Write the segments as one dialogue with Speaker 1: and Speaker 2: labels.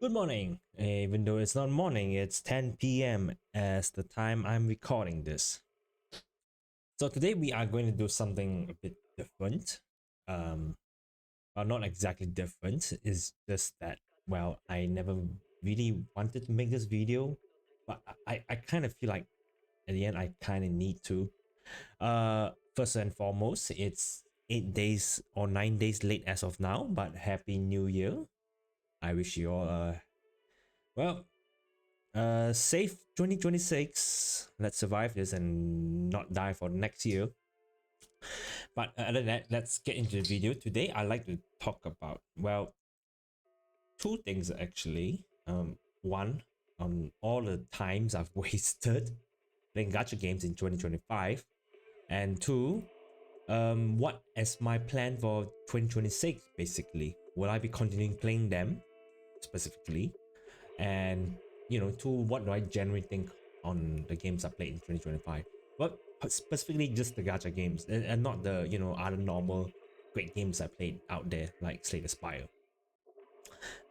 Speaker 1: Good morning, even though it's not morning, it's 10 p.m. as the time I'm recording this. So today we are going to do something a bit different. Um, well, not exactly different, it's just that, well, I never really wanted to make this video, but I kind of feel like at the end I kind of need to. First and foremost, it's 8 days or 9 days late as of now, but Happy New Year. I wish you all well, safe 2026. Let's survive this and not die for next year. But other than that, let's get into the video. Today, I like to talk about, well, two things actually. One, all the times I've wasted playing gacha games in 2025. And two, what is my plan for 2026 basically? Will I be continuing playing them specifically? And to what do I generally think on the games I played in 2025? Well, specifically just the gacha games and not the other normal great games I played out there like Slay the Spire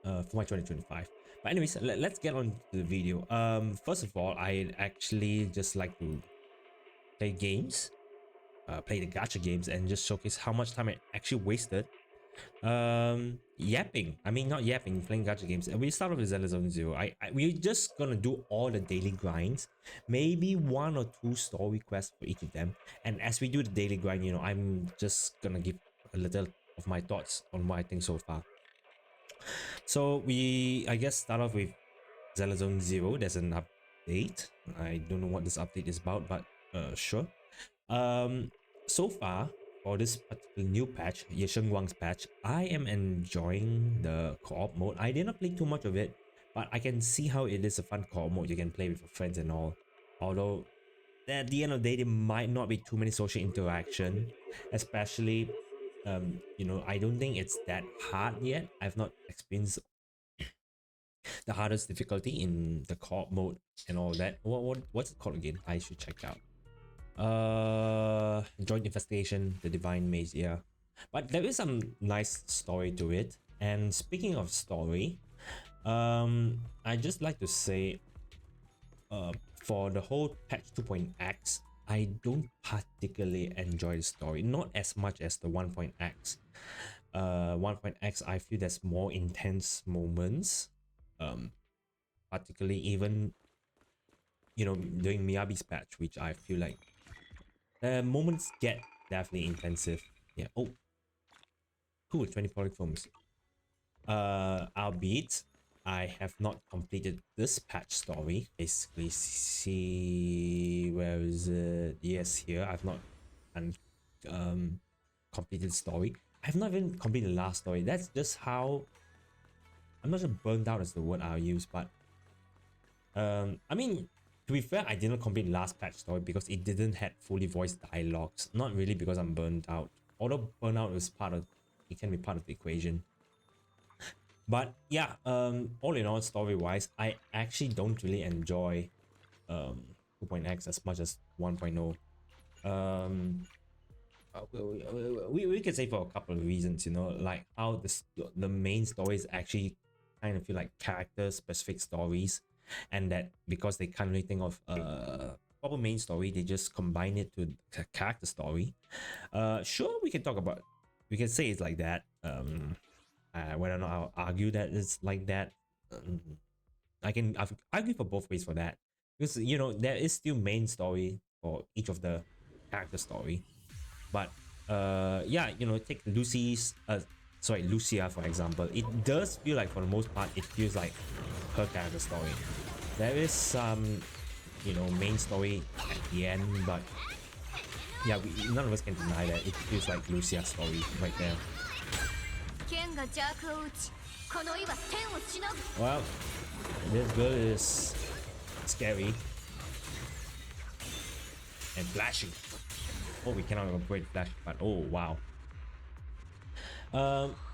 Speaker 1: for my 2025. But anyways, let's get on to the video. First of all, I actually just like to play games, play the gacha games, and just showcase how much time I actually wasted yapping. I mean, not yapping, playing gacha games. We start off with Zelda Zone Zero. We're just gonna do all the daily grinds, maybe one or two story quests for each of them. And as we do the daily grind, I'm just gonna give a little of my thoughts on what I think so far. So I guess start off with Zelda Zone Zero. There's an update. I don't know what this update is about, but sure. So far for this particular new patch, Yesheng Wang's patch, I am enjoying the co-op mode. I did not play too much of it, but I can see how it is a fun co-op mode. You can play with your friends and all. Although at the end of the day, there might not be too many social interaction, especially I don't think it's that hard yet. I've not experienced the hardest difficulty in the co-op mode and all that. What's it called again? I should check out. Joint investigation, the divine maze. Yeah, but there is some nice story to it. And speaking of story, I just like to say, for the whole patch 2.x, I don't particularly enjoy the story, not as much as the 1.x. 1.x, I feel there's more intense moments, particularly even during Miyabi's patch, which I feel like moments get definitely intensive. Yeah. Oh, cool. 20 polyforms. Albeit I have not completed this patch story. Basically, see where is it? Yes, here. I've not completed story. I've not even completed the last story. That's just how I'm not sure burned out is the word I'll use, but I mean, to be fair, I didn't complete the last patch story because it didn't have fully voiced dialogues. Not really because I'm burned out. Although burnout is part of it, can be part of the equation. But yeah, all in all, story wise, I actually don't really enjoy 2.x as much as 1.0. We can say for a couple of reasons, like how the main story is actually kind of feel like character specific stories, and that because they can't really think of proper main story, they just combine it to a character story. Sure, we can talk about, we can say it's like that. Whether or not I'll argue that it's like that, I've argue for both ways for that, because there is still main story for each of the character story. But yeah, take Lucia for example. It does feel like for the most part it feels like her character story. There is some main story at the end, but yeah, none of us can deny that it feels like Lucia's story right there. Well, this girl is scary and flashing. Oh, we cannot avoid flash, but oh wow.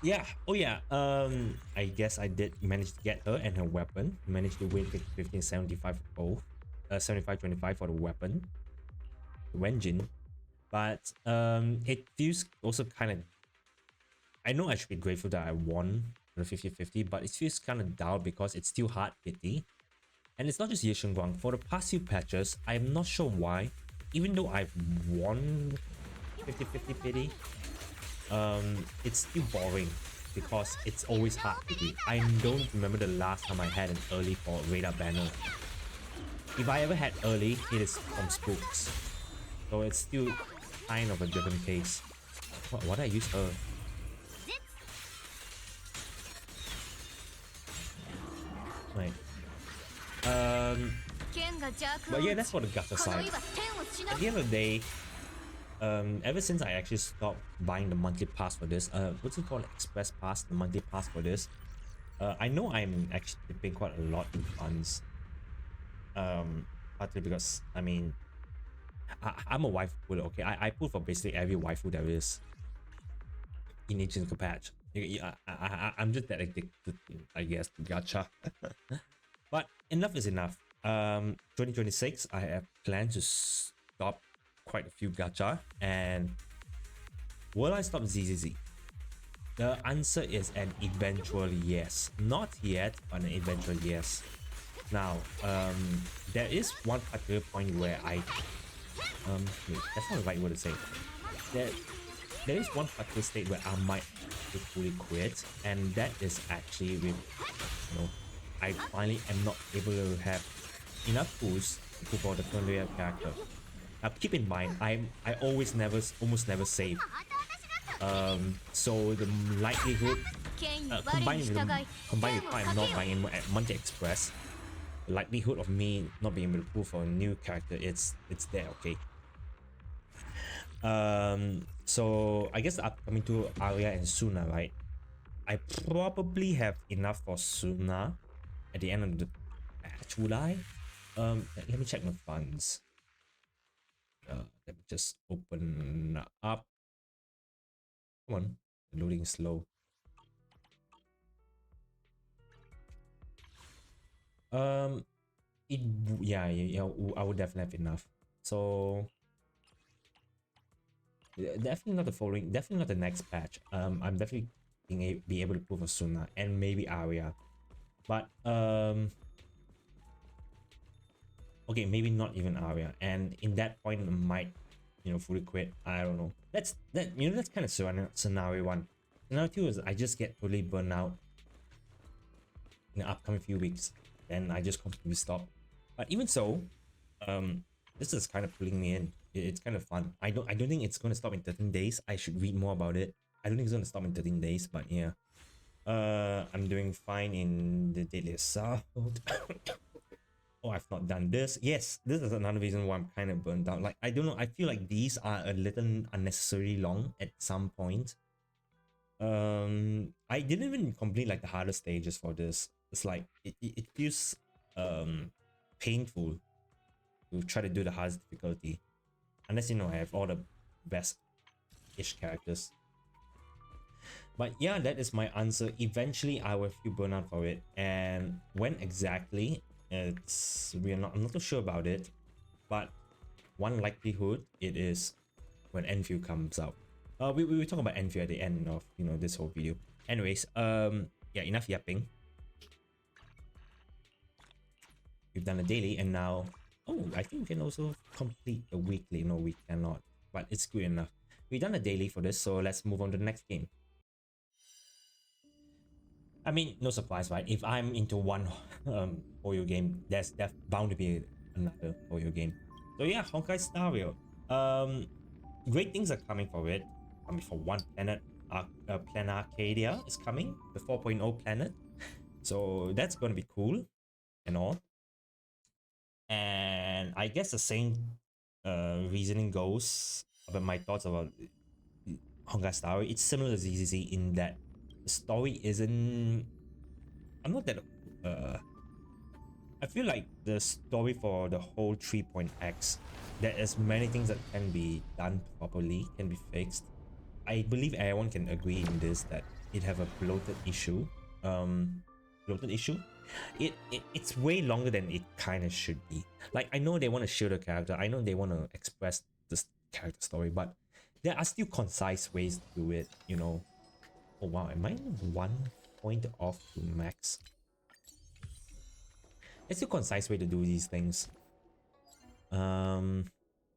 Speaker 1: Yeah, oh yeah, I guess I did manage to get her and her weapon. Managed to win 1575 for both. 75-25 for the weapon, the Wenjin. But it feels also kind of, I know I should be grateful that I won the 50-50, but it feels kind of dull because it's still hard pity. And it's not just Yishun Guang. For the past few patches, I'm not sure why, even though I've won 50-50 pity, it's still boring because it's always hard pity. I don't remember the last time I had an early for radar banner. If I ever had early, it is from spooks. So it's still kind of a different case. What I use her? Right. But yeah, that's for the gacha side. At the end of the day, ever since I actually stopped buying the monthly pass for this, what's it called, express pass, the monthly pass for this, I know I'm actually dipping quite a lot in funds. Partly because, I mean, I'm a waifu puller, okay? I pull for basically every waifu there is in each single patch. I'm just that addicted, I guess, to gacha. But enough is enough. 2026, I have planned to stop quite a few gacha. And will I stop ZZZ? The answer is an eventual yes. Not yet, but an eventual yes. Now, there is one particular point where I wait, that's not the right word to say. There is one particular state where I might fully quit, and that is actually with, you know, I finally am not able to have enough pools to pull for the familiar character. Now keep in mind, I almost never save. So the likelihood, combined with how I'm not buying at Monday Express, the likelihood of me not being able to pull for a new character, it's there, okay? So I guess the upcoming two Arya and Suna, right? I probably have enough for Suna at the end of the patch, would I? Let me check my funds. Let me just open up. Come on, loading is slow. Yeah, I would definitely have enough. So definitely not the following, definitely not the next patch. I'm definitely be able to prove a Suna and maybe Arya, but okay, maybe not even Arya. And in that point, I might, you know, fully quit. I don't know. That's kind of scenario one. Scenario two is I just get totally burned out in the upcoming few weeks, then I just completely stop. But even so, this is kind of pulling me in. It's kind of fun. I don't think it's going to stop in 13 days. I should read more about it. I don't think it's going to stop in 13 days, but yeah. I'm doing fine in the daily assault. Oh, I've not done this. Yes, this is another reason why I'm kind of burned out. Like, I don't know, I feel like these are a little unnecessarily long at some point. I didn't even complete like the harder stages for this. It's like it feels painful to try to do the hardest difficulty, unless, you know, I have all the best ish characters. But yeah, that is my answer. Eventually I will feel burnout for it, and when exactly, I'm not too sure about it, but one likelihood it is when ENDFIELD comes out. We will talk about ENDFIELD at the end of, you know, this whole video. Anyways, yeah, enough yapping. We've done a daily, and now, oh, I think we can also complete the weekly. No, we cannot, but it's good enough. We've done a daily for this, so let's move on to the next game. I mean, no surprise, right? If I'm into one Oyo game, there's bound to be another Oyo game. So yeah, Honkai Star Rail. Great things are coming for it. I mean, for one planet, Planet Arcadia is coming, the 4.0 planet. So that's going to be cool and all. And I guess the same reasoning goes about my thoughts about Honkai Star Rail. It's similar to ZZZ in that the story isn't... I'm not that... I feel like the story for the whole 3.x, there is many things that can be done properly, can be fixed. I believe everyone can agree in this that it have a bloated issue. It's way longer than it kind of should be. Like, I know they want to show the character, I know they want to express this character story, but there are still concise ways to do it, you know. Oh wow, am I in one? point off to max. It's a concise way to do these things.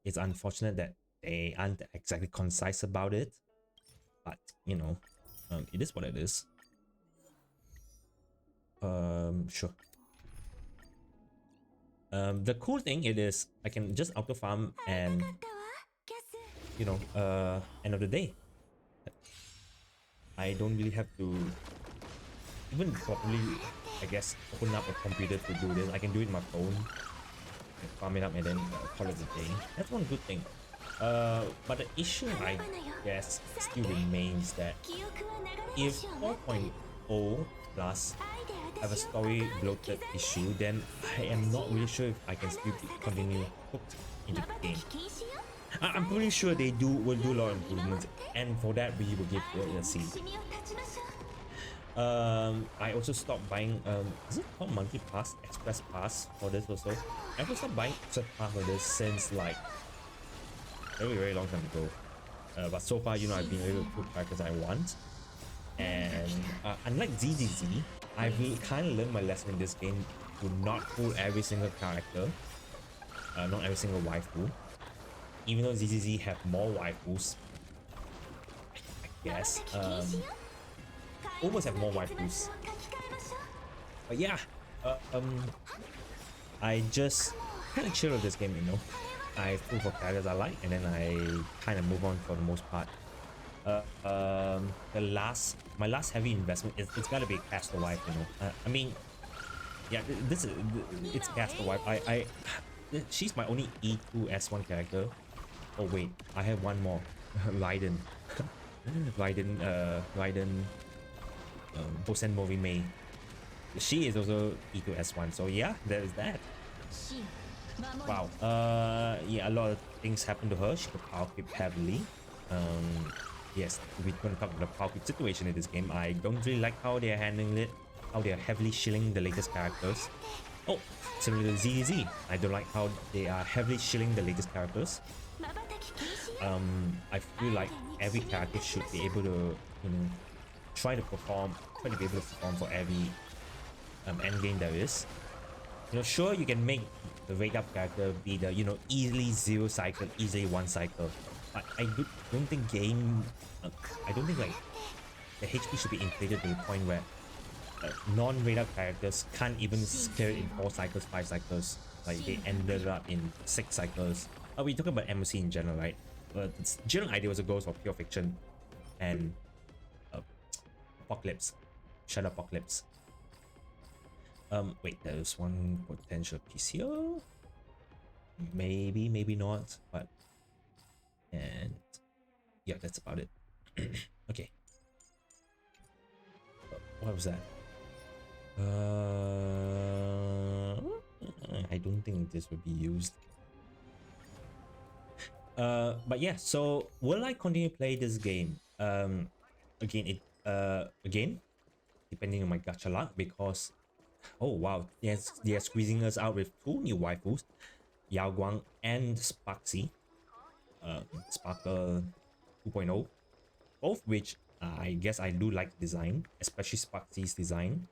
Speaker 1: It's unfortunate that they aren't exactly concise about it, but you know, it is what it is. Sure. The cool thing it is I can just auto farm and you know, end of the day. I don't really have to even probably, I guess, open up a computer to do this. I can do it on my phone, farm it up and then call it a day. That's one good thing. But the issue, I guess, still remains that if 4.0 plus have a story bloated issue, then I am not really sure if I can still continue hooked into the game. I'm pretty sure they will do a lot of improvements, and for that we will give it a C. I also stopped buying is it called monthly pass, express pass for this also. I also stopped buying express pass for this since like very long time ago. But so far, you know, I've been able to put characters I want, and unlike ZZZ, I've kind of learned my lesson in this game to not pull every single character, not every single waifu. Even though ZZZ have more waifus, I guess, almost have more waifus. But yeah, I just kind of chill with this game, you know. I pull for characters I like, and then I kind of move on for the most part. My last heavy investment is it's gotta be Caster Wife, you know. I mean, yeah, it's Caster Wife. She's my only E2 S1 character. Oh wait, I have one more. Raiden. Raiden Bosen Movie May. She is also E2 S1, so yeah, there's that. Wow. Yeah, a lot of things happen to her. She got power creep heavily. Yes, we're gonna talk about the power creep situation in this game. I don't really like how they're handling it, how they're heavily shilling the latest characters. Oh, similar to ZZ, I don't like how they are heavily shilling the latest characters. I feel like every character should be able to, you know, try to be able to perform for every end game there is. You know, sure, you can make the rate up character be the, you know, easily 0 cycle, easily 1 cycle, but I don't think I don't think like the HP should be inflated to the point where non-rate up characters can't even scale in 4 cycles, 5 cycles. Like they ended up in 6 cycles. We're talking about MOC in general, right? The general idea was a goal for Pure Fiction and Apocalypse, Shadow Apocalypse. Wait, there's one potential PCO. Maybe, maybe not, but and yeah, that's about it. Okay. What was that? I don't think this would be used. But yeah, so will I continue to play this game? Again, depending on my gacha luck, because oh wow, yes, they are squeezing us out with 2 new waifus, Yao Guang and Sparksy, Sparkle 2.0, both which I guess I do like design, especially Sparksy's design.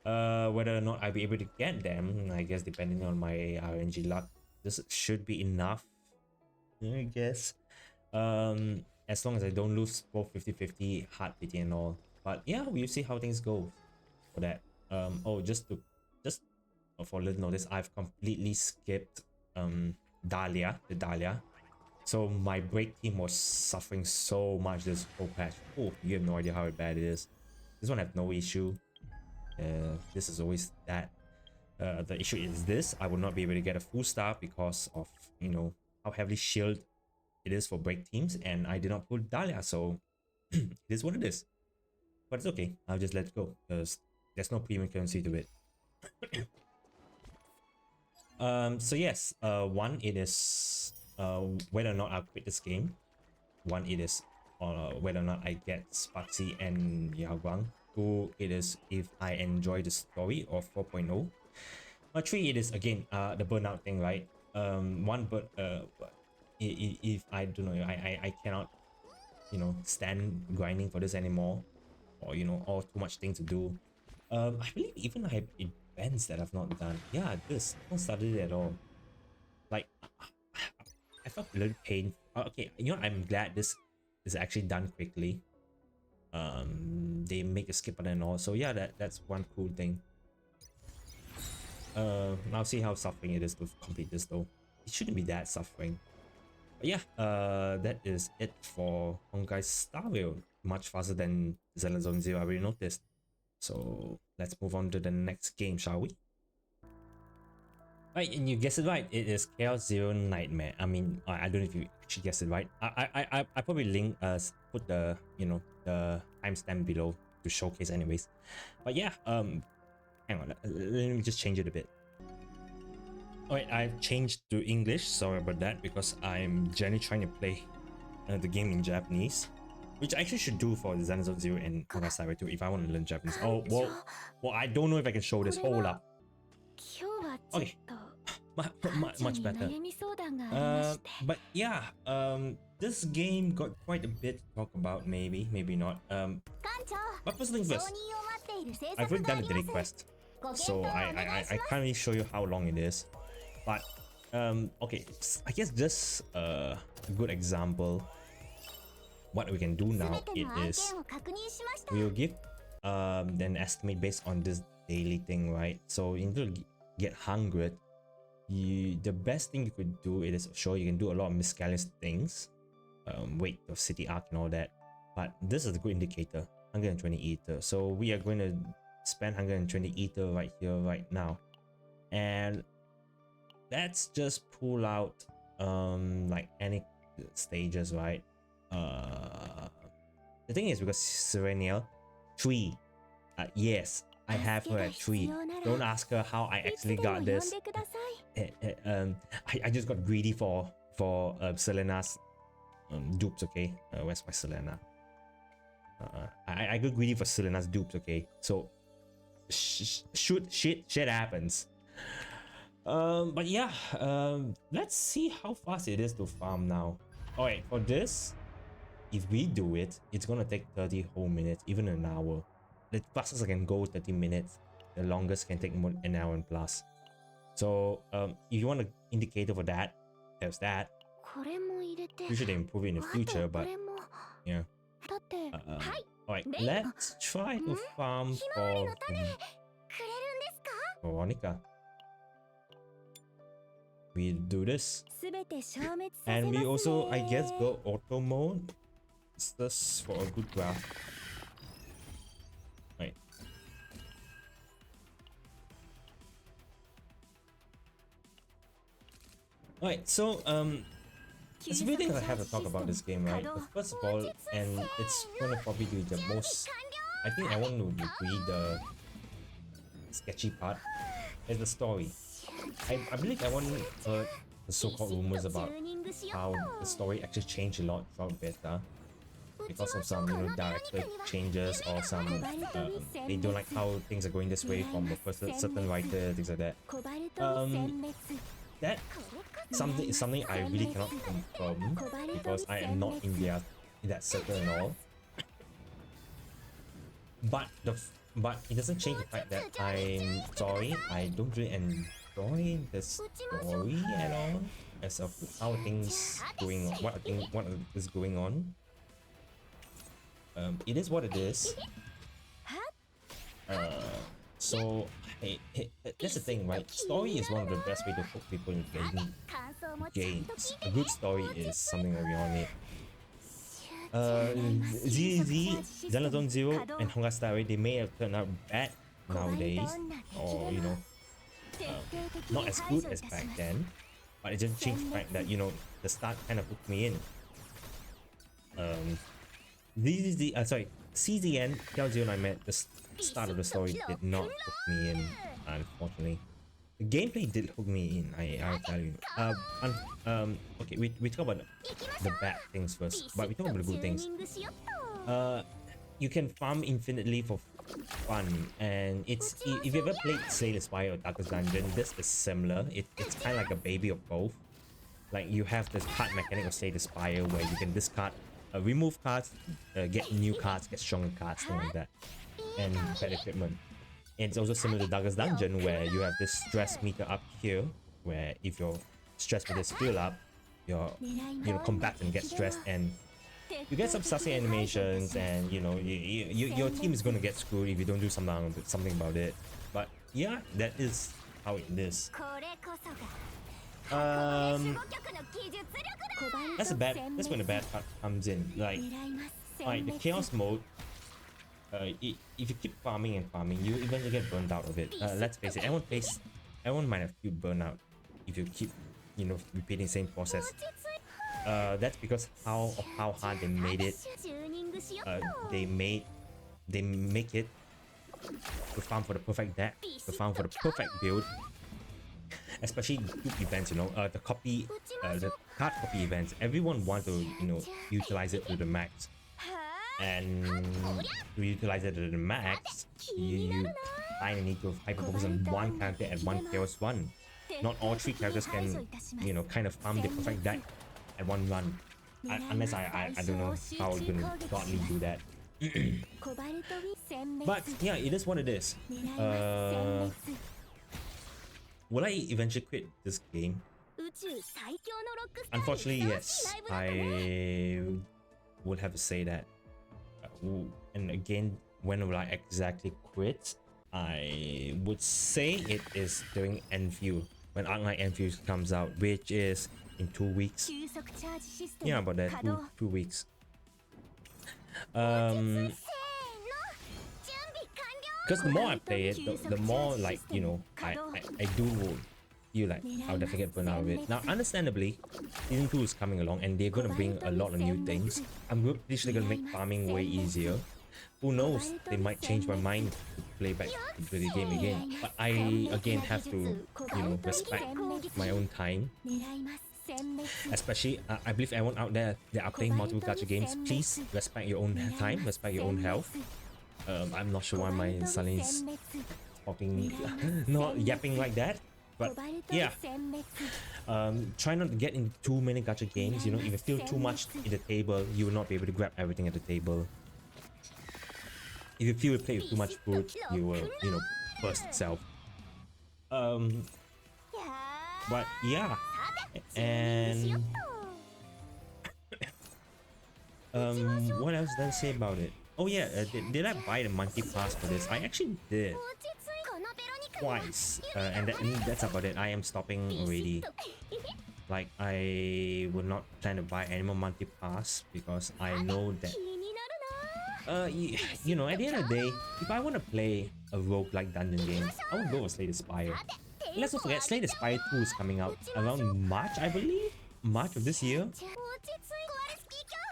Speaker 1: Whether or not I'll be able to get them, I guess depending on my RNG luck, this should be enough, I guess. As long as I don't lose both 50-50 hard pity and all. But yeah, we'll see how things go for that. Oh, just for a little notice, I've completely skipped Dahlia, the Dahlia. So my break team was suffering so much this whole patch. Oh, you have no idea how bad it is. This one have no issue. This is always that. The issue is this: I will not be able to get a full star because of, you know, how heavily shield it is for break teams, and I did not pull Dahlia, so it is what it is. But it's okay. I'll just let it go because there's no premium currency to it. So yes, one, it is whether or not I'll quit this game. One, it is whether or not I get Sparksy and Yao Guang. Two, it is if I enjoy the story of 4.0. Three, it is again the burnout thing, right? One, but if I don't know, I cannot, you know, stand grinding for this anymore. or you know, or too much thing to do. I believe even I have events that I've not done. Yeah, this I don't started it at all. Like I felt a little pain. Okay, you know, I'm glad this is actually done quickly. They make a skip button and all, so yeah, that's one cool thing. I'll see how suffering it is to complete this though. It shouldn't be that suffering. But yeah, that is it for Honkai Star Rail. Much faster than Zelda Zone Zero, I already noticed. So let's move on to the next game, shall we? Right, and you guessed it right. It is Chaos Zero Nightmare. I mean, I don't know if you actually guessed it right. I probably link put the, you know, the timestamp below to showcase anyways. But yeah, hang on, let me just change it a bit. Alright, I've changed to English. Sorry about that, because I'm generally trying to play the game in Japanese, which I actually should do for the Zelda Zone Zero and Honkai Star Rail 2 if I want to learn Japanese. Oh well, I don't know if I can show this. Hold up. Okay, much better. But yeah, this game got quite a bit to talk about. Maybe not. But first thing first, I've already done the daily quest, so I can't really show you how long it is. But okay, I guess just a good example. What we can do now is we will give an estimate based on this daily thing, right? So in order to get 100, the best thing you could do is, sure, you can do a lot of miscellaneous things, weight of city arc and all that, but this is a good indicator. 120 ether, so we are going to spend 120 ether right here right now, and let's just pull out like any stages, right? The thing is, because Serenial 3, yes, I have her at 3. Don't ask her how I actually got this. I just got greedy for Selena's dupes. Okay, where's my Selena? I got greedy for Selena's dupes. Okay, so shit happens. But yeah, let's see how fast it is to farm now. Alright, for this, if we do it, it's gonna take 30 whole minutes, even an hour. The fastest I can go 30 minutes, the longest can take more an hour and plus. So if you want an indicator for that, there's that. Usually they improve it in the future, but yeah. Alright, let's try to farm for Veronica. We do this, and we also, I guess, go auto mode. It's just for a good graph. Right. Alright, so there's a few things I have to talk about this game, right? But first of all, and it's gonna probably be the most, I think I want to read the sketchy part, is the story. I believe everyone heard the so-called rumors about how the story actually changed a lot throughout beta because of some, you know, director changes, or some they don't like how things are going this way from a certain writer, things like that. That is something I really cannot confirm because I am not in that circle and all. But it doesn't change the fact that I'm sorry, I don't really enjoy the story at all, as of how things going on, what is going on. It is what it is. So that's the thing, right? Story is one of the best way to hook people in games. A good story is something that we all need. Zelda Zone Zero and Honkai Star Rail, they may have turned out bad nowadays, or you know, not as good as back then, but it just changed the fact that, you know, the start kind of hooked me in. CZN Chaos Zero Nightmare, the start of the story did not hook me in, unfortunately. The gameplay did hook me in, I'll tell you. Okay, we talk about the bad things first, but we talk about the good things. You can farm infinitely for fun, and it's, if you ever played Slay the Spire or Darkest Dungeon, this is similar. It's kind of like a baby of both. Like, you have this card mechanic of Slay the Spire where you can discard remove cards, get new cards, get stronger cards, things like that, and better equipment. And it's also similar to Darkest Dungeon, where you have this stress meter up here, where if your stress meter is filled up, your combatant gets stressed and you get some sassy animations, and your team is going to get screwed if you don't do something about it. But yeah, that is how it is. That's when the bad part comes in. Like the chaos mode, if you keep farming and farming, you eventually get burned out of it. Let's face it, everyone might have feel burnout if you keep repeating the same process. That's because how hard they made it. They make it to farm for the perfect deck, to farm for the perfect build. Especially group events, the card copy events. Everyone wants to utilize it to the max, and to utilize it to the max, you kind of need to hyper focus on one character at one chaos run. Not all three characters can kind of farm the perfect deck at one run, unless I don't know how you can godly do that. But yeah, it is what it is. Will I eventually quit this game? Unfortunately, yes. I would have to say that. And again, when will I exactly quit? I would say it is during ENDFIELD, when ARKNIGHTS comes out, which is in 2 weeks. Yeah, about that, two weeks. Because the more I play it, the more like I do feel like I'll definitely get burned out of it. Now, understandably, season 2 is coming along, and they're gonna bring a lot of new things. I'm pretty sure they're gonna make farming way easier. Who knows? They might change my mind to play back to the game again. But I again have to respect my own time. Especially, I believe everyone out there that are playing multiple gacha games, please respect your own time, respect your own health. I'm not sure why my son is talking, not yapping like that, but yeah. Try not to get into too many gacha games. If you feel too much in the table, you will not be able to grab everything at the table. If you feel you play with too much food, you will, burst itself. But yeah, and what else did I say about it? Oh yeah, did I buy the monthly pass for this? I actually did. Twice. And that's about it. I am stopping already. Like, I would not plan to buy any more monthly pass because I know that at the end of the day, if I want to play a roguelike dungeon game, I would go with Slay the Spire. Let's not forget, Slay the Spire 2 is coming out around March, I believe? March of this year?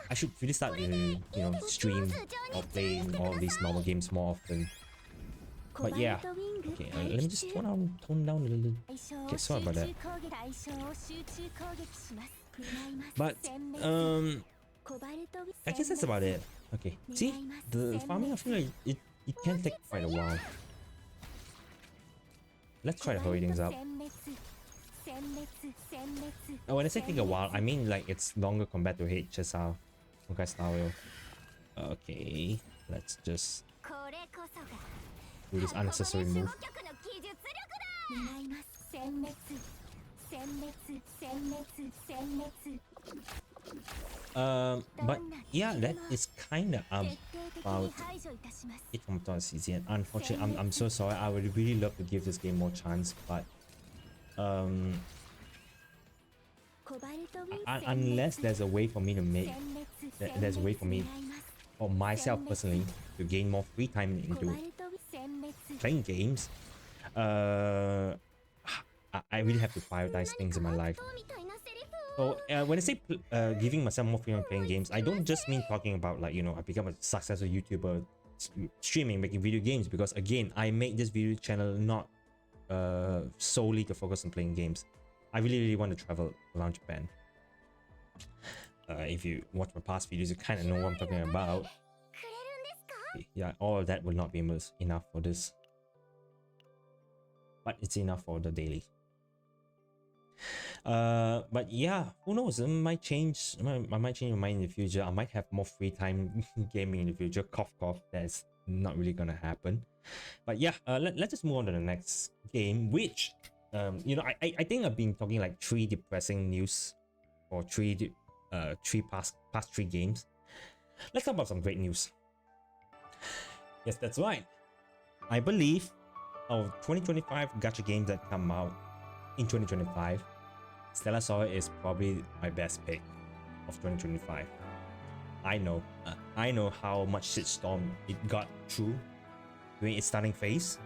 Speaker 1: I should really start to, stream or play all these normal games more often. But yeah, okay, let me just tone down a little. Okay, sorry about that. But I guess that's about it. Okay, see, the farming, I feel like it can take quite a while. Let's try to hurry things up. When I say take a while, I mean like it's longer compared to HSR. Okay, style. Okay, let's just do this unnecessary move. But yeah, that is kind of about it from the season. Unfortunately, I'm so sorry. I would really love to give this game more chance, but unless there's a way for me to make, there's a way for me, or myself personally, to gain more free time into playing games, I really have to prioritize things in my life. So when I say giving myself more freedom playing games, I don't just mean talking about like I become a successful YouTuber streaming, making video games, because again, I make this video channel not solely to focus on playing games. I really want to travel around Japan. If you watch my past videos, you kind of know what I'm talking about. Yeah, all of that will not be enough for this, but it's enough for the daily. But yeah, who knows? It might change. I might change my mind in the future. I might have more free time gaming in the future. Cough, cough. That's not really gonna happen. But yeah, let's just move on to the next game, which you know, I think I've been talking like three depressing news or three past three games. Let's talk about some great news. Yes, that's right. I believe of 2025 gacha games that come out in 2025, Stellar Soil is probably my best pick of 2025. I know how much shitstorm it got through during its starting phase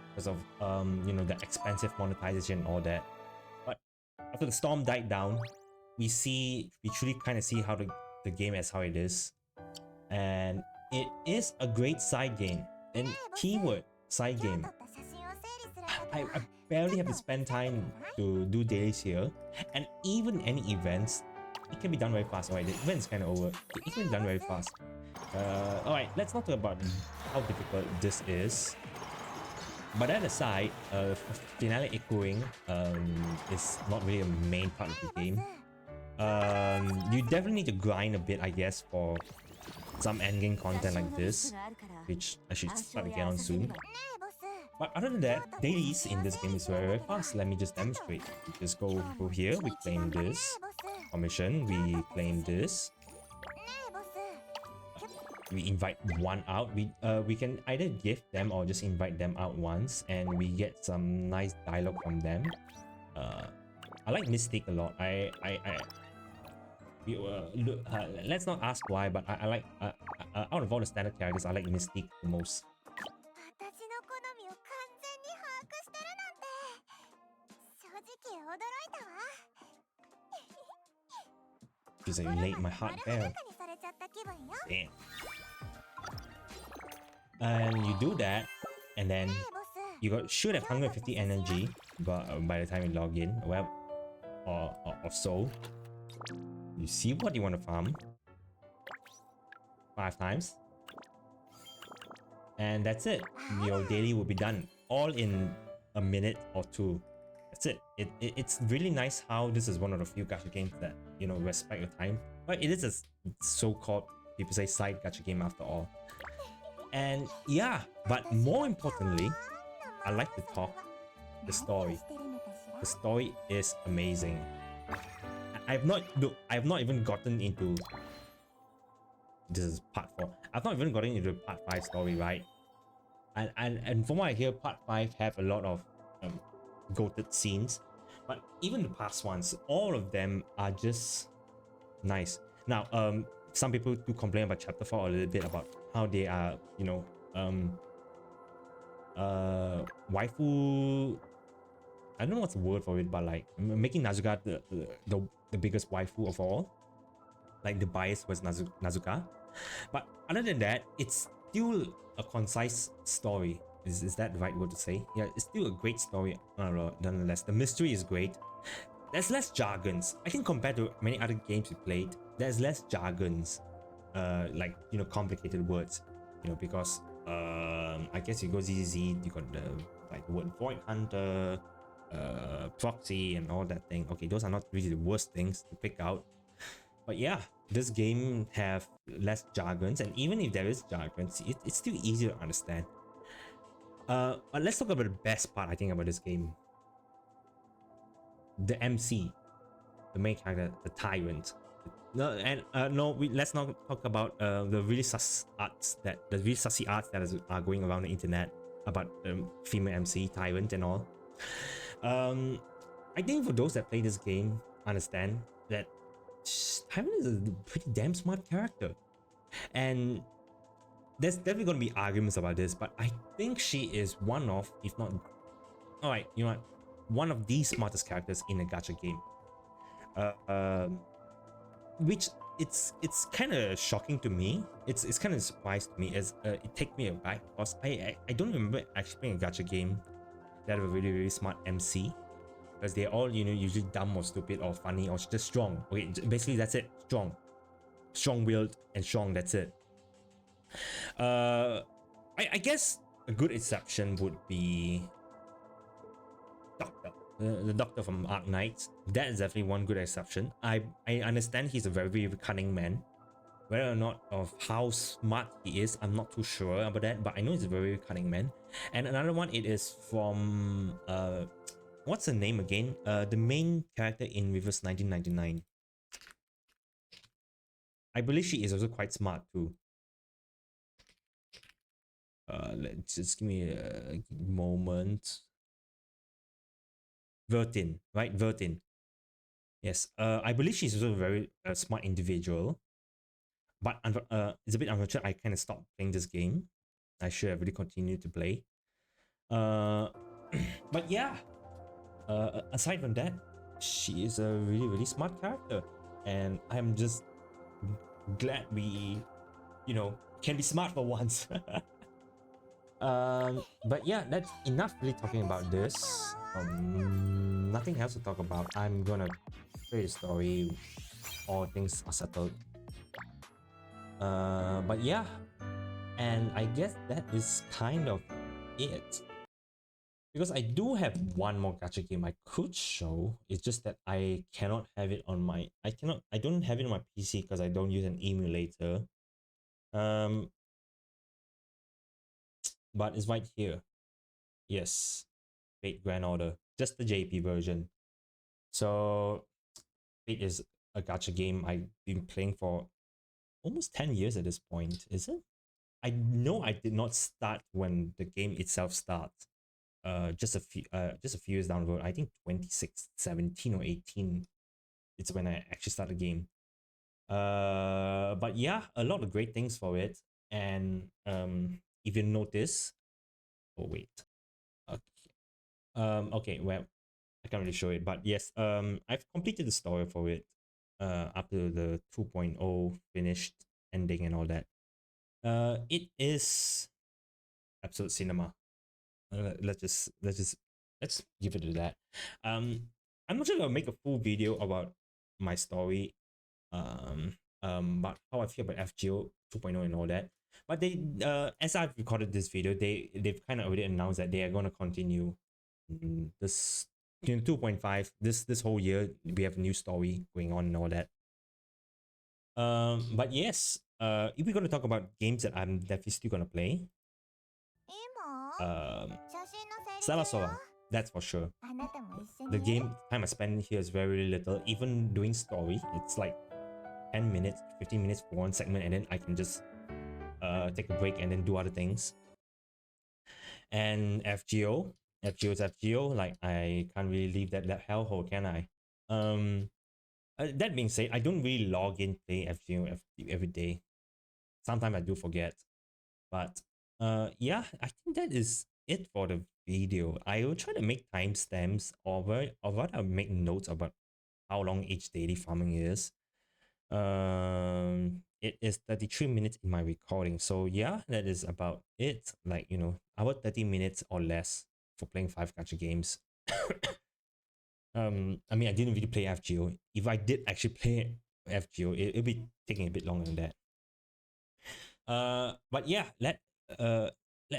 Speaker 1: because of you know, the expensive monetization and all that. But after the storm died down, we truly kind of see how the game is how it is, and it is a great side game. And keyword side game. I barely have to spend time to do dailies here, and even any events, it can be done very fast. Alright, the event's kind of over. It can be done very fast. Alright, let's not talk about how difficult this is. But that aside, finale echoing is not really a main part of the game. You definitely need to grind a bit, I guess, for some endgame content like this, which I should start to get on soon. But other than that, dailies in this game is very fast. Let me just demonstrate. We just go here, we claim this commission, we claim this. We invite one out. We can either gift them or just invite them out once, and we get some nice dialogue from them. I like Mystique a lot. Let's not ask why, but I like out of all the standard characters, I like Mystique the most. Because you laid my heart bare. Damn. And you do that, and then you should have 150 energy, but by the time you log in, well, or so. You see what you want to farm 5 times, and that's it. Your daily will be done all in a minute or two. That's it. It's really nice how this is one of the few gacha games that, you know, respect your time, but it is a so-called, people say, side gacha game after all. And yeah, but more importantly, I like to talk the story. The story is amazing. I've not even gotten into, this is part 4. I've not even gotten into part 5 story, right? And from what I hear, part 5 have a lot of goated scenes, but even the past ones, all of them are just nice. Now, some people do complain about chapter 4 a little bit about how they are, you know, waifu. I don't know what's the word for it, but like making Nazuka the biggest waifu of all. Like the bias was Nazuka. But other than that, it's still a concise story. Is that the right word to say? Yeah, it's still a great story nonetheless. The mystery is great. There's less jargons. I think compared to many other games we played, there's less jargons. Like, you know, complicated words. You know, because I guess you go ZZ, you got the word Void Hunter, proxy and all that thing. Okay, those are not really the worst things to pick out, but yeah, this game have less jargons, and even if there is jargons, it's still easier to understand. But let's talk about the best part, I think, about this game. The MC, the main character, the tyrant. Let's not talk about the really sussy arts that are going around the internet about the female MC tyrant and all. I think for those that play this game understand that Tyrant is a pretty damn smart character, and there's definitely going to be arguments about this, but I think she is one of, if not, alright, you know what, one of the smartest characters in a gacha game. Which it's kind of shocking to me. It's kind of a surprise to me, as it takes me aback, because I don't remember actually playing a gacha game that have a really, really smart MC, because they're all, you know, usually dumb or stupid or funny or just strong. Okay, basically that's it. Strong-willed and strong. That's it. I guess a good exception would be Doctor. the doctor from ARKNIGHTS. That is definitely one good exception. I understand he's a very, very cunning man. Whether or not of how smart he is, I'm not too sure about that, but I know he's a very cunning man. And another one, it is from what's the name again? The main character in Reverse 1999. I believe she is also quite smart too. Let's just give me a moment. Vertin, right? Vertin. Yes. I believe she's also a very smart individual. But it's a bit unfortunate I kind of stopped playing this game. I should have really continued to play. But yeah. Aside from that, she is a really, really smart character. And I'm just glad we, you know, can be smart for once. But yeah, that's enough really talking about this. Nothing else to talk about. I'm gonna play the story. All things are settled. But yeah, and I guess that is kind of it. Because I do have one more gacha game I could show. It's just that I cannot have it on my I don't have it on my PC because I don't use an emulator. But it's right here. Yes. Fate Grand Order. Just the JP version. So Fate is a gacha game I've been playing for almost 10 years at this point, is it? I know I did not start when the game itself starts. Just a few years down the road. I think 2017 or 18. It's when I actually started the game. But yeah, a lot of great things for it. And if you notice, oh wait, okay, well, I can't really show it, but yes, I've completed the story for it. Up to the 2.0 finished ending and all that. It is absolute cinema. Let's give it to that. I'm not sure if I'll make a full video about my story, but how I feel about FGO 2.0 and all that. But they, as I've recorded this video, they've kind of already announced that they are going to continue this 2.5 this whole year. We have a new story going on and all that. But yes, if we're going to talk about games that I'm definitely still going to play, Sava, that's for sure. The game time I spend here is very little. Even doing story, it's like 10 minutes, 15 minutes for one segment, and then I can just take a break and then do other things. And FGO is FGO. Like, I can't really leave that hellhole, can I? That being said, I don't really log in play FGO every day. Sometimes I do forget. But yeah, I think that is it for the video. I will try to make timestamps or rather make notes about how long each daily farming is. It is 33 minutes in my recording, so yeah, that is about it. Like, you know, about 30 minutes or less for playing 5 gacha games. I mean, I didn't really play FGO. If I did actually play FGO, it'll be taking a bit longer than that. But yeah, let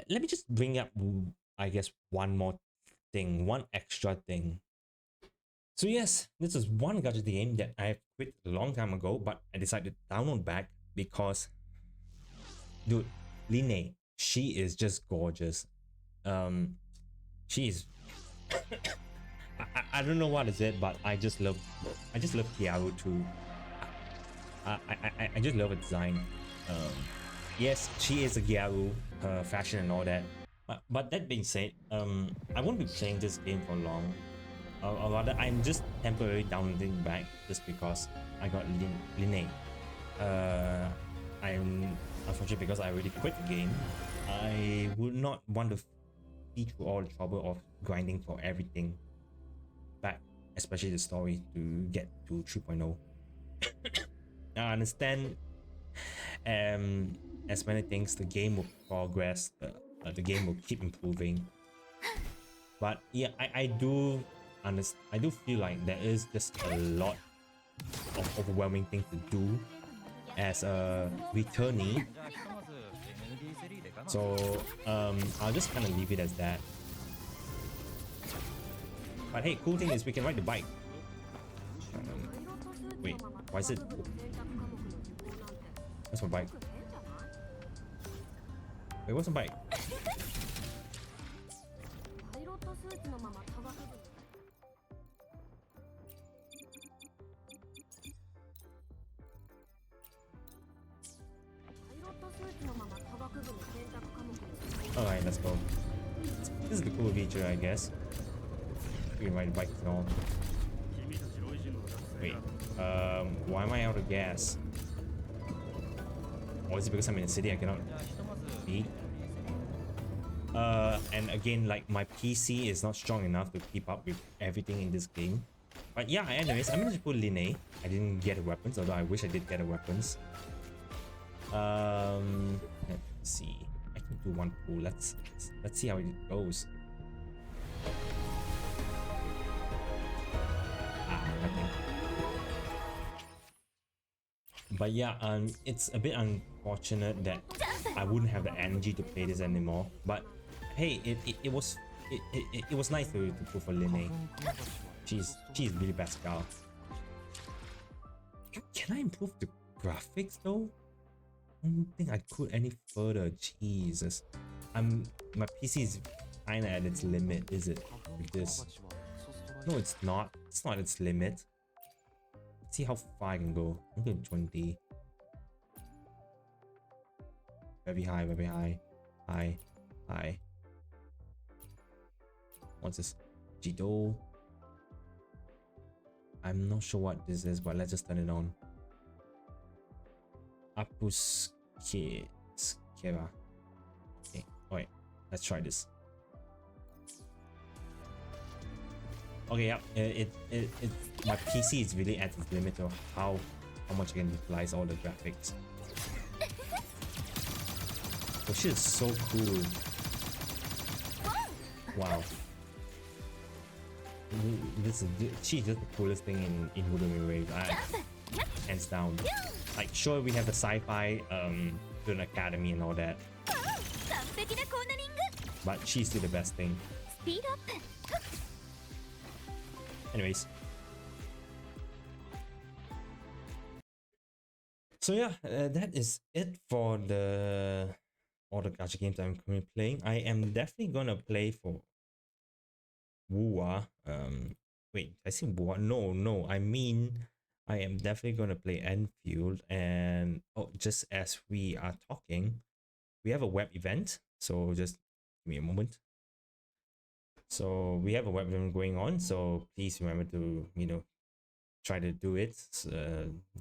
Speaker 1: me just bring up, I guess, one more thing, one extra thing. So yes, this is one gacha game that I quit a long time ago, but I decided to download back because, dude, Line, she is just gorgeous. She is. I don't know what is it, but I just love Kiaru too. I just love her design. Yes, she is a Gyaru, her fashion and all that. But that being said, I won't be playing this game for long. Or rather, I'm just temporarily downloading back just because I got Line. I'm unfortunate because I already quit the game. I would not want to feed through all the trouble of grinding for everything back, especially the story, to get to 3.0. I understand as many things, the game will progress, the game will keep improving, but yeah, I do feel like there is just a lot of overwhelming things to do as a returnee. So I'll just kind of leave it as that. But hey, cool thing is we can ride the bike. Wait, why is it? Where's my bike? Wait, what's my bike? Alright, let's go. This is the cool feature, I guess. We can ride the bike and all. Wait, why am I out of gas? Or is it because I'm in the city I cannot speed? And again, like my PC is not strong enough to keep up with everything in this game. But yeah, anyways, I'm gonna put Linne. I didn't get weapons, although I wish I did get weapons. Let's see. I can do one pull. Let's see how it goes. Nothing. But yeah, it's a bit unfortunate that I wouldn't have the energy to play this anymore. But hey, it was nice to pull for Linne. She's really best gal. Can I improve the graphics though? I don't think I could any further. Jesus, my PC is kinda at its limit, is it? With this? No, it's not. It's not its limit. Let's see how far I can go. I'm going 20. Very high, very high. High, high. What's this? Jido. I'm not sure what this is, but let's just turn it on. Apuskera. Okay, alright. Let's try this. Okay, yeah, my PC is really at its limit of how much I can utilize all the graphics. Oh, she is so cool. Wow. She's just the coolest thing in Wooden Wave. Hands down. Like, sure, we have the sci-fi student academy and all that, but she's still the best thing. Anyways, so yeah, that is it for all the gacha games I'm currently playing. I am definitely gonna play for Wuwa. Wait, I say Wuwa? No, I mean I am definitely gonna play Enfield. And oh, just as we are talking, we have a web event. So just give me a moment. So we have a web event going on, so please remember to, you know, try to do it.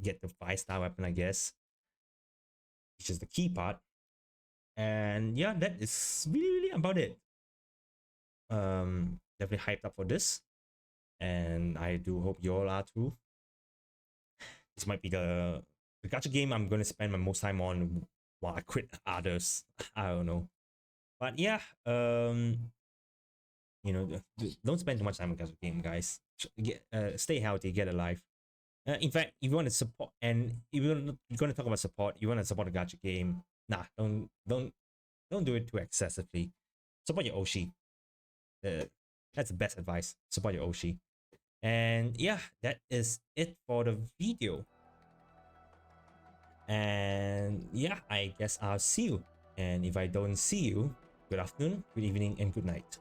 Speaker 1: Get the 5-star weapon, I guess, which is the key part. And yeah, that is really about it. Definitely hyped up for this, and I do hope you all are too. This might be the gacha game I'm going to spend my most time on while I quit others. I don't know, but yeah, you know, don't spend too much time on gacha game, guys. Stay healthy, get alive. In fact, if you want to support, and if you're going to talk about support, you want to support a gacha game, nah, don't do it too excessively. Support your Oshi. That's the best advice. Support your Oshi. And yeah, that is it for the video. And yeah, I guess I'll see you. And if I don't see you, good afternoon, good evening, and good night.